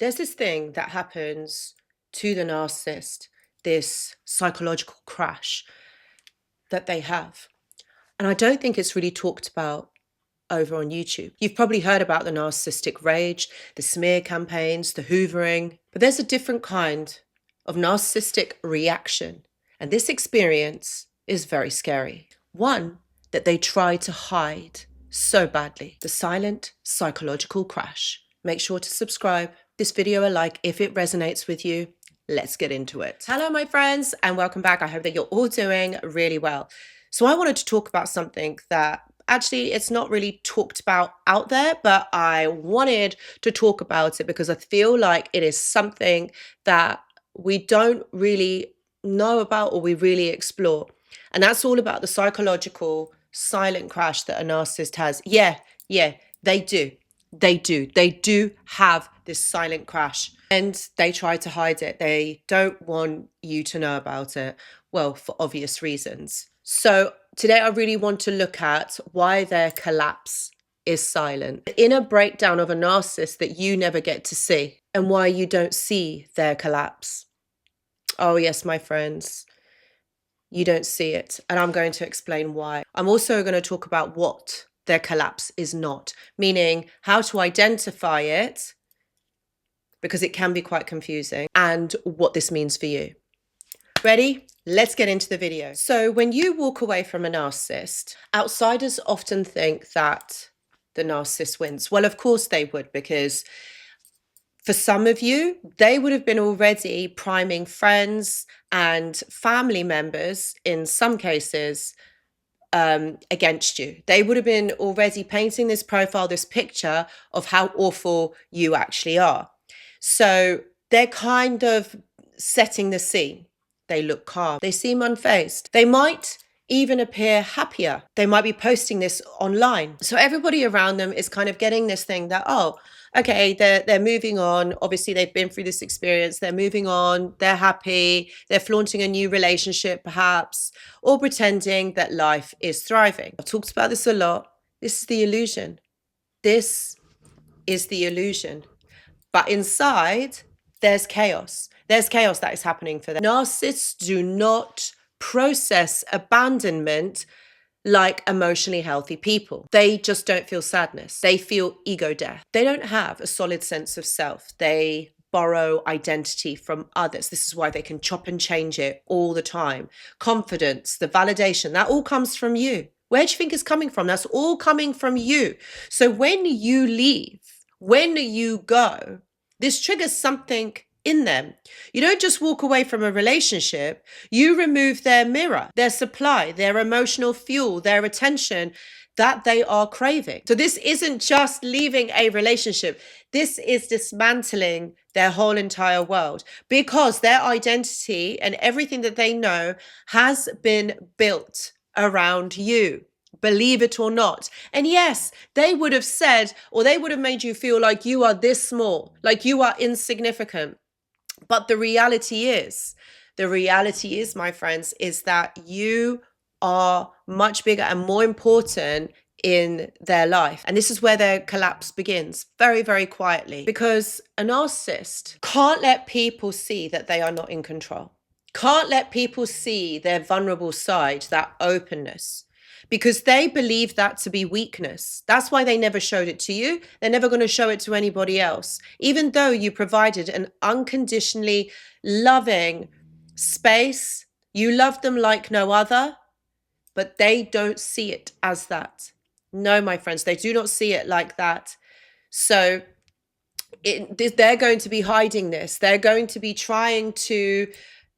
There's this thing that happens to the narcissist, this psychological crash that they have. And I don't think it's really talked about over on YouTube. You've probably heard about the narcissistic rage, the smear campaigns, the hoovering, but there's a different kind of narcissistic reaction. And this experience is very scary. One that they try to hide so badly. The silent psychological crash. Make sure to subscribe. This video a like if it resonates with you. Let's get into it. Hello, my friends, and welcome back. I hope that you're all doing really well. So I wanted to talk about something that actually it's not really talked about out there, but I wanted to talk about it because I feel like it is something that we don't really know about or we really explore. And that's all about the psychological silent crash that a narcissist has. Yeah, they do. They do have this silent crash and they try to hide it. They don't want you to know about it. Well, for obvious reasons. So today I really want to look at why their collapse is silent. The inner breakdown of a narcissist that you never get to see and why you don't see their collapse. Oh yes, my friends, you don't see it. And I'm going to explain why. I'm also going to talk about what their collapse is not, meaning how to identify it, because it can be quite confusing, and what this means for you. Ready? Let's get into the video. So when you walk away from a narcissist, outsiders often think that the narcissist wins. Well, of course they would, because for some of you, they would have been already priming friends and family members, in some cases, against you. They would have been already painting this profile, this picture of how awful you actually are. So they're kind of setting the scene. They look calm. They seem unfazed. They might even appear happier. They might be posting this online. So everybody around them is kind of getting this thing that, oh, okay, they're moving on. Obviously, they've been through this experience. They're moving on. They're happy. They're flaunting a new relationship, perhaps, or pretending that life is thriving. I've talked about this a lot. This is the illusion. This is the illusion. But inside, there's chaos. There's chaos that is happening for them. Narcissists do not process abandonment like emotionally healthy people. They just don't feel sadness. They feel ego death. They don't have a solid sense of self. They borrow identity from others. This is why they can chop and change it all the time. Confidence, the validation, that all comes from you. Where do you think it's coming from? That's all coming from you. So when you leave, when you go, this triggers something in them. You don't just walk away from a relationship, you remove their mirror, their supply, their emotional fuel, their attention that they are craving. So this isn't just leaving a relationship. This is dismantling their whole entire world, because their identity and everything that they know has been built around you. Believe it or not. And yes, they would have said, or they would have made you feel like you are this small, like you are insignificant. But the reality is, my friends, is that you are much bigger and more important in their life. And this is where their collapse begins, very, very quietly, because a narcissist can't let people see that they are not in control, can't let people see their vulnerable side, that openness, because they believe that to be weakness. That's why they never showed it to you. They're never going to show it to anybody else, even though you provided an unconditionally loving space. You love them like no other, but they don't see it as that. No, my friends, they do not see it like that. So they're going to be hiding this. They're going to be trying to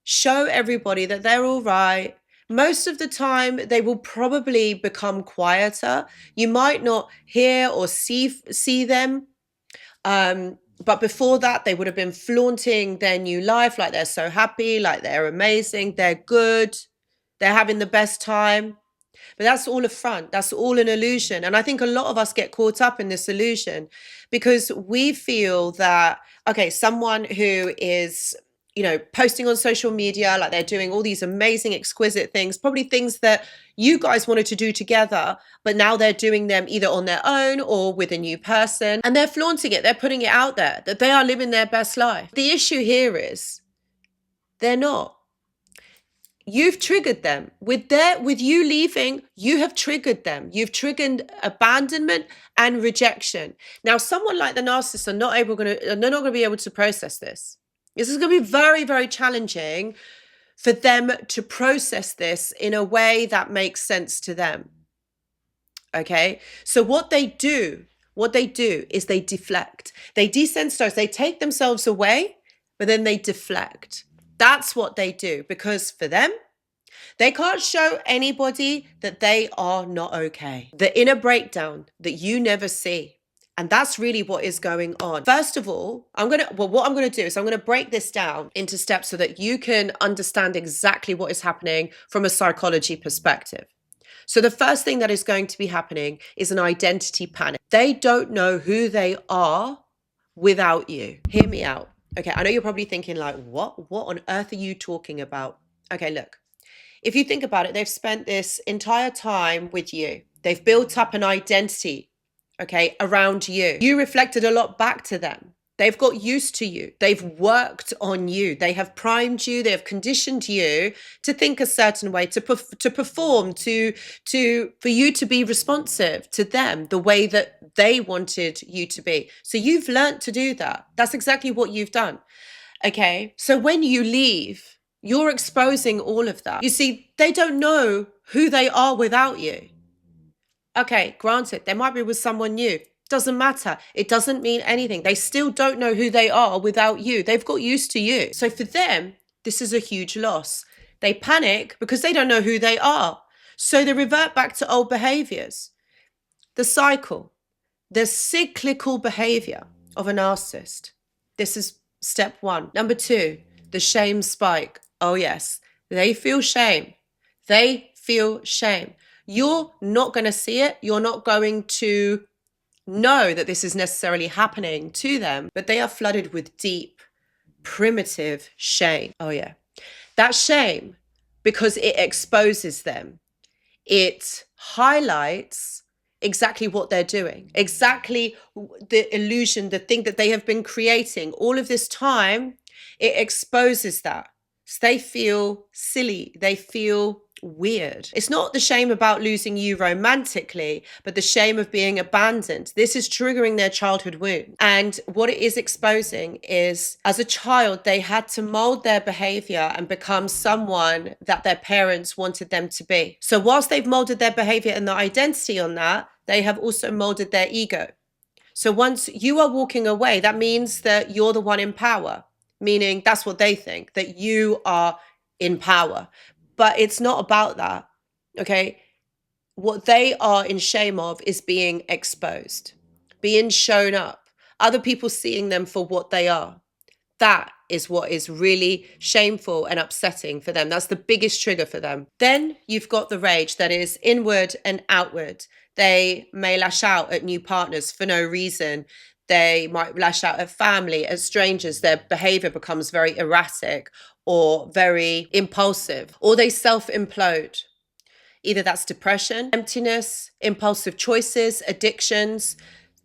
show everybody that they're all right. Most of the time, they will probably become quieter. You might not hear or see them. But before that, they would have been flaunting their new life, like they're so happy, like they're amazing, they're good, they're having the best time. But that's all a front. That's all an illusion. And I think a lot of us get caught up in this illusion because we feel that, okay, someone who is posting on social media, like they're doing all these amazing, exquisite things, probably things that you guys wanted to do together, but now they're doing them either on their own or with a new person, and they're flaunting it. They're putting it out there that they are living their best life. The issue here is they're not. You've triggered them with you leaving. You have triggered them. You've triggered abandonment and rejection. Now, someone like the narcissist they're not going to be able to process this. This is going to be very, very challenging for them to process this in a way that makes sense to them. Okay? So what they do is they deflect. They desensitize. They take themselves away, but then they deflect. That's what they do, because for them, they can't show anybody that they are not okay. The inner breakdown that you never see. And that's really what is going on. First of all, what I'm going to do is I'm going to break this down into steps so that you can understand exactly what is happening from a psychology perspective. So the first thing that is going to be happening is an identity panic. They don't know who they are without you. Hear me out. Okay, I know you're probably thinking like, what on earth are you talking about? Okay, look, if you think about it, they've spent this entire time with you. They've built up an identity, okay, around you. You reflected a lot back to them. They've got used to you. They've worked on you. They have primed you. They have conditioned you to think a certain way, to perform, for you to be responsive to them the way that they wanted you to be. So you've learned to do that. That's exactly what you've done. Okay. So when you leave, you're exposing all of that. You see, they don't know who they are without you. Okay, granted, they might be with someone new. Doesn't matter. It doesn't mean anything. They still don't know who they are without you. They've got used to you. So for them, this is a huge loss. They panic because they don't know who they are. So they revert back to old behaviors. The cycle, the cyclical behavior of a narcissist. This is step one. Number two, the shame spike. Oh yes, they feel shame. They feel shame. You're not going to see it. You're not going to know that this is necessarily happening to them, but they are flooded with deep, primitive shame. Oh yeah. That shame, because it exposes them, it highlights exactly what they're doing, exactly the illusion, the thing that they have been creating all of this time. It exposes that. So they feel silly. They feel weird. It's not the shame about losing you romantically, but the shame of being abandoned. This is triggering their childhood wound. And what it is exposing is, as a child, they had to mold their behavior and become someone that their parents wanted them to be. So whilst they've molded their behavior and their identity on that, they have also molded their ego. So once you are walking away, that means that you're the one in power, meaning that's what they think, that you are in power. But it's not about that, okay? What they are in shame of is being exposed, being shown up, other people seeing them for what they are. That is what is really shameful and upsetting for them. That's the biggest trigger for them. Then you've got the rage that is inward and outward. They may lash out at new partners for no reason. They might lash out at family, at strangers. Their behavior becomes very erratic or very impulsive, or they self-implode. Either that's depression, emptiness, impulsive choices, addictions.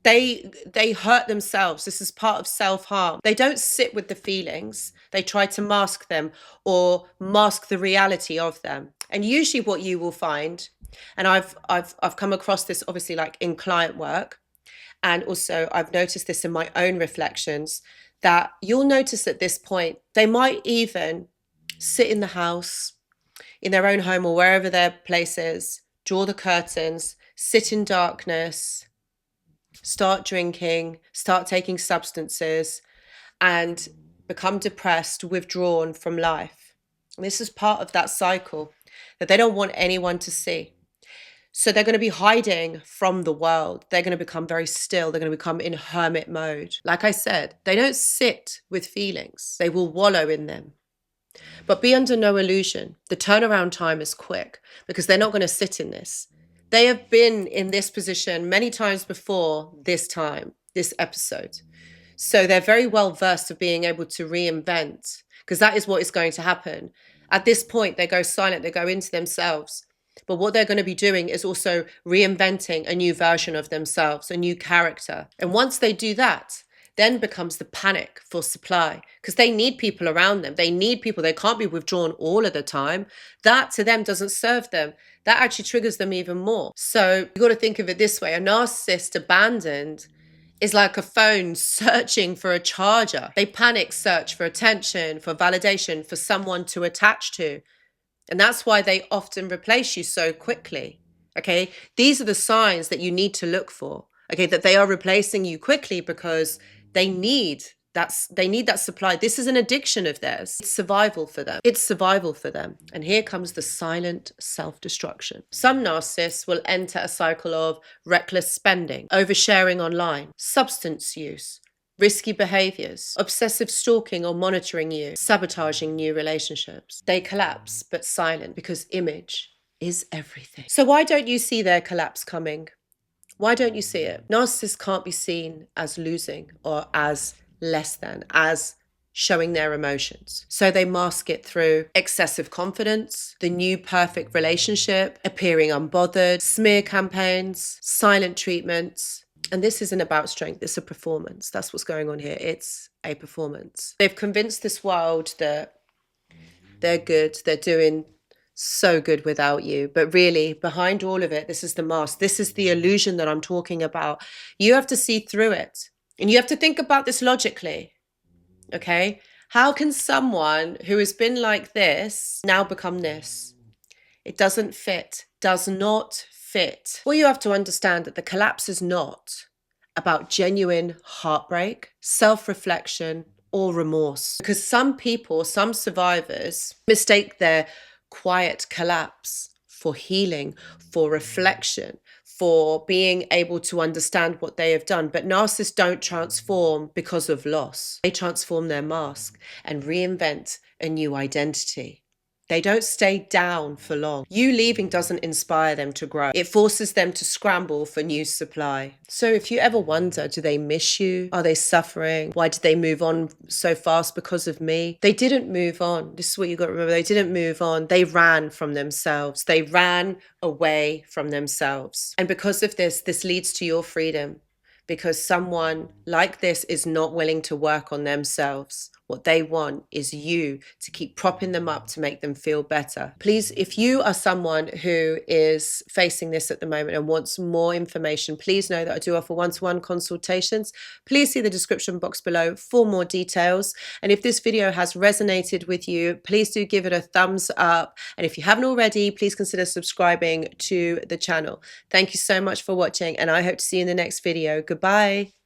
They hurt themselves. This is part of self-harm. They don't sit with the feelings. They try to mask them or mask the reality of them. And usually what you will find, and I've come across this obviously like in client work, and also I've noticed this in my own reflections, that you'll notice at this point, they might even sit in the house, in their own home or wherever their place is, draw the curtains, sit in darkness, start drinking, start taking substances, and become depressed, withdrawn from life. And this is part of that cycle that they don't want anyone to see. So they're going to be hiding from the world. They're going to become very still. They're going to become in hermit mode. Like I said, they don't sit with feelings. They will wallow in them. But be under no illusion. The turnaround time is quick because they're not going to sit in this. They have been in this position many times before this time, this episode. So they're very well versed of being able to reinvent, because that is what is going to happen. At this point, they go silent, they go into themselves. But what they're going to be doing is also reinventing a new version of themselves, a new character. And once they do that, then becomes the panic for supply, because they need people around them. They need people. They can't be withdrawn all of the time. That to them doesn't serve them. That actually triggers them even more. So you got to think of it this way. A narcissist abandoned is like a phone searching for a charger. They panic search for attention, for validation, for someone to attach to. And that's why they often replace you so quickly. Okay. These are the signs that you need to look for. Okay. That they are replacing you quickly because they need that supply. This is an addiction of theirs. It's survival for them. It's survival for them. And here comes the silent self-destruction. Some narcissists will enter a cycle of reckless spending, oversharing online, substance use, risky behaviors, obsessive stalking or monitoring you, sabotaging new relationships. They collapse, but silent, because image is everything. So why don't you see their collapse coming? Why don't you see it? Narcissists can't be seen as losing or as less than, as showing their emotions. So they mask it through excessive confidence, the new perfect relationship, appearing unbothered, smear campaigns, silent treatments. And this isn't about strength, it's a performance. That's what's going on here. It's a performance. They've convinced this world that they're good, they're doing so good without you. But really, behind all of it, this is the mask. This is the illusion that I'm talking about. You have to see through it. And you have to think about this logically. Okay? How can someone who has been like this now become this? It doesn't fit, does not fit. Well, you have to understand that the collapse is not about genuine heartbreak, self-reflection, or remorse. Because some people, some survivors, mistake their quiet collapse for healing, for reflection, for being able to understand what they have done. But narcissists don't transform because of loss. They transform their mask and reinvent a new identity. They don't stay down for long. You leaving doesn't inspire them to grow. It forces them to scramble for new supply. So if you ever wonder, do they miss you? Are they suffering? Why did they move on so fast? Because of me? They didn't move on. This is what you got to remember. They didn't move on. They ran from themselves. They ran away from themselves. And because of this, this leads to your freedom. Because someone like this is not willing to work on themselves. What they want is you to keep propping them up to make them feel better. Please, if you are someone who is facing this at the moment and wants more information, please know that I do offer one-to-one consultations. Please see the description box below for more details. And if this video has resonated with you, please do give it a thumbs up. And if you haven't already, please consider subscribing to the channel. Thank you so much for watching, and I hope to see you in the next video. Goodbye.